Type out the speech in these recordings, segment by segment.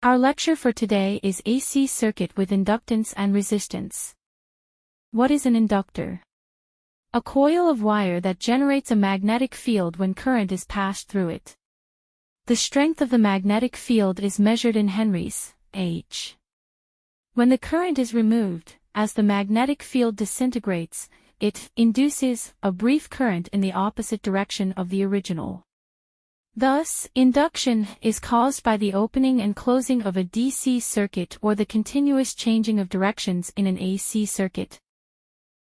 Our lecture for today is AC circuit with inductance and resistance. What is an inductor? A coil of wire that generates a magnetic field when current is passed through it. The strength of the magnetic field is measured in henries, H. When the current is removed, as the magnetic field disintegrates, it induces a brief current in the opposite direction of the original. Thus, induction is caused by the opening and closing of a DC circuit or the continuous changing of directions in an AC circuit.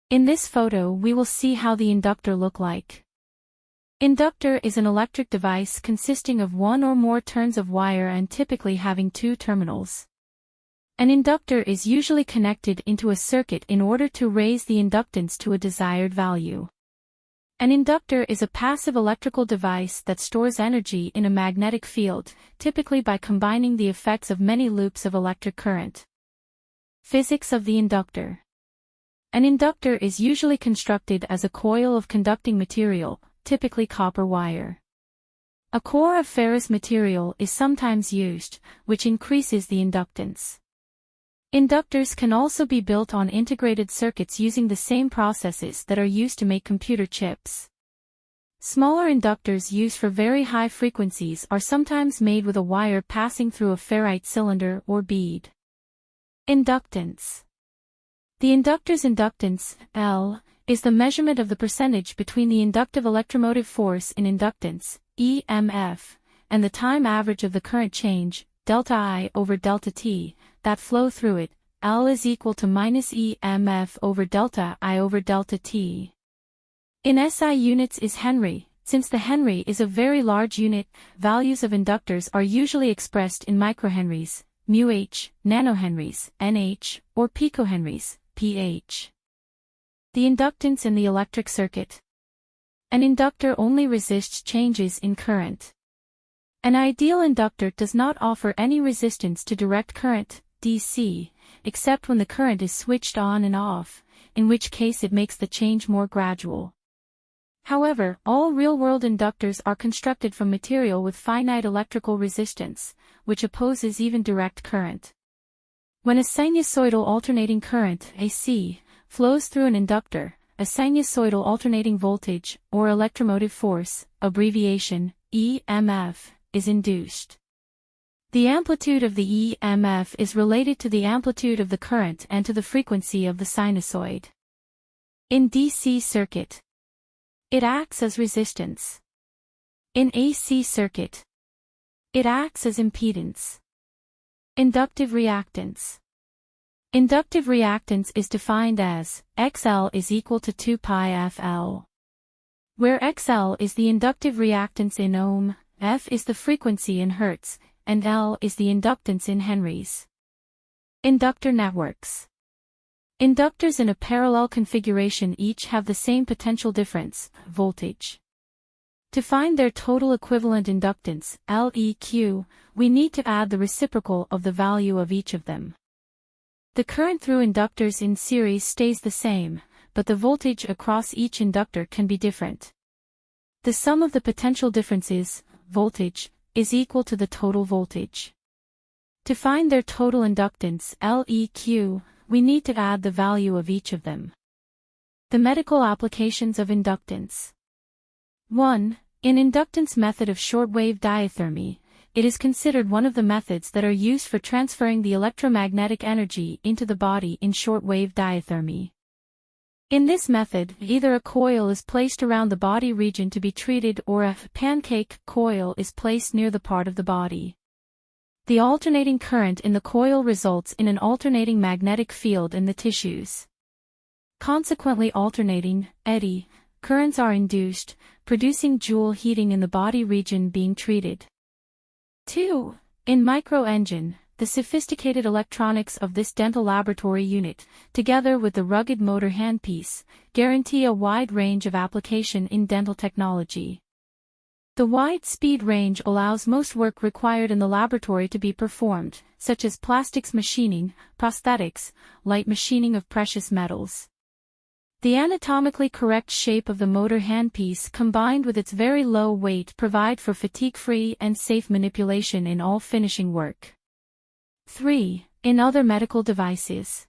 In this photo we will see how the inductor look like. Inductor is an electric device consisting of one or more turns of wire and typically having two terminals. An inductor is usually connected into a circuit in order to raise the inductance to a desired value. An inductor is a passive electrical device that stores energy in a magnetic field, typically by combining the effects of many loops of electric current. Physics of the inductor. An inductor is usually constructed as a coil of conducting material, typically copper wire. A core of ferrous material is sometimes used, which increases the inductance. Inductors can also be built on integrated circuits using the same processes that are used to make computer chips. Smaller inductors used for very high frequencies are sometimes made with a wire passing through a ferrite cylinder or bead. Inductance. The inductor's inductance, L, is the measurement of the percentage between the inductive electromotive force in inductance, EMF, and the time average of the current change, delta I over delta T, that flow through it. L is equal to minus EMF over delta I over delta T. In SI units is Henry. Since the Henry is a very large unit, values of inductors are usually expressed in microhenries, μH, nanohenries, NH, or picohenries, pH. The inductance in the electric circuit. An inductor only resists changes in current. An ideal inductor does not offer any resistance to direct current, DC, except when the current is switched on and off, in which case it makes the change more gradual. However, all real-world inductors are constructed from material with finite electrical resistance, which opposes even direct current. When a sinusoidal alternating current, AC, flows through an inductor, a sinusoidal alternating voltage, or electromotive force, abbreviation, EMF, is induced. The amplitude of the EMF is related to the amplitude of the current and to the frequency of the sinusoid. In DC circuit, it acts as resistance. In AC circuit, it acts as impedance. Inductive reactance. Inductive reactance is defined as XL is equal to 2 pi FL, where XL is the inductive reactance in ohm, F is the frequency in hertz, and L is the inductance in henries. Inductor networks. Inductors in a parallel configuration each have the same potential difference, voltage. To find their total equivalent inductance, LEQ, we need to add the reciprocal of the value of each of them. The current through inductors in series stays the same, but the voltage across each inductor can be different. The sum of the potential differences, voltage, is equal to the total voltage. To find their total inductance, LEQ, we need to add the value of each of them. The medical applications of inductance. 1. In inductance method of shortwave diathermy, it is considered one of the methods that are used for transferring the electromagnetic energy into the body in shortwave diathermy. In this method, either a coil is placed around the body region to be treated or a pancake coil is placed near the part of the body. The alternating current in the coil results in an alternating magnetic field in the tissues. Consequently, alternating, eddy, currents are induced, producing joule heating in the body region being treated. 2. In micro-engine, the sophisticated electronics of this dental laboratory unit, together with the rugged motor handpiece, guarantee a wide range of application in dental technology. The wide speed range allows most work required in the laboratory to be performed, such as plastics machining, prosthetics, light machining of precious metals. The anatomically correct shape of the motor handpiece combined with its very low weight provide for fatigue-free and safe manipulation in all finishing work. 3. In other medical devices.